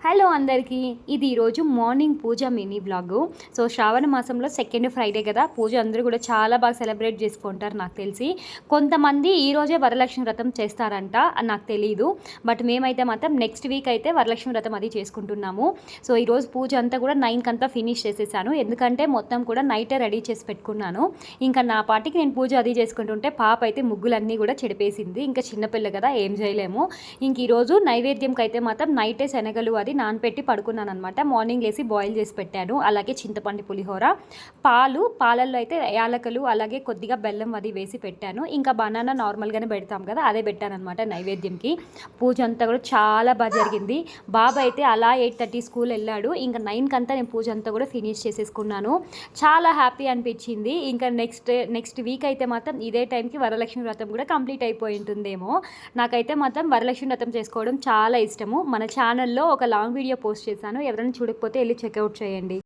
Hello అందరికీ, ఇది ఈరోజు మార్నింగ్ పూజ మినీ వ్లాగు. సో శ్రావణ మాసంలో సెకండ్ ఫ్రైడే కదా, పూజ అందరూ కూడా చాలా బాగా సెలబ్రేట్ చేసుకుంటారు నాకు తెలిసి. కొంతమంది ఈరోజే వరలక్ష్మి వ్రతం చేస్తారంట, నాకు తెలియదు. బట్ మేమైతే మాత్రం నెక్స్ట్ వీక్ అయితే వరలక్ష్మి వ్రతం అది చేసుకుంటున్నాము. సో ఈరోజు పూజ అంతా కూడా 9కి అంతా ఫినిష్ చేసేసాను, ఎందుకంటే మొత్తం కూడా నైటే రెడీ చేసి పెట్టుకున్నాను. ఇంకా నా పాటికి నేను పూజ అది చేసుకుంటుంటే పాప అయితే ముగ్గులన్నీ కూడా చెడిపేసింది. ఇంకా చిన్నపిల్ల కదా, ఏం చేయలేము. ఇంక ఈరోజు నైవేద్యంకి అయితే మాత్రం నైటే శనగలు అది నానపెట్టి పడుకున్నాను అనమాట. మార్నింగ్ లేసి బాయిల్ చేసి పెట్టాను. అలాగే చింతపండు పులిహోర, పాలల్లో అయితే యాలకలు అలాగే కొద్దిగా బెల్లం అది వేసి పెట్టాను. ఇంకా బనానా నార్మల్గానే పెడతాం కదా, అదే పెట్టాను అనమాట నైవేద్యంకి. పూజ అంతా కూడా చాలా బాగా జరిగింది. బాబా అయితే అలా 8:30 స్కూల్ వెళ్ళాడు. ఇంకా 9కి అంతా నేను పూజ అంతా కూడా ఫినిష్ చేసేసుకున్నాను. చాలా హ్యాపీ అనిపించింది. ఇంకా నెక్స్ట్ వీక్ అయితే మాత్రం ఇదే టైంకి వరలక్ష్మి వ్రతం కూడా కంప్లీట్ అయిపోయి ఉంటుందేమో. నాకైతే మాత్రం వరలక్ష్మి వ్రతం చేసుకోవడం చాలా ఇష్టము. మన ఛానల్లో ఒక లాంగ్ వీడియో పోస్ట్ చేశాను, ఎవరైనా చూడకపోతే వెళ్ళి చెక్అవుట్ చేయండి.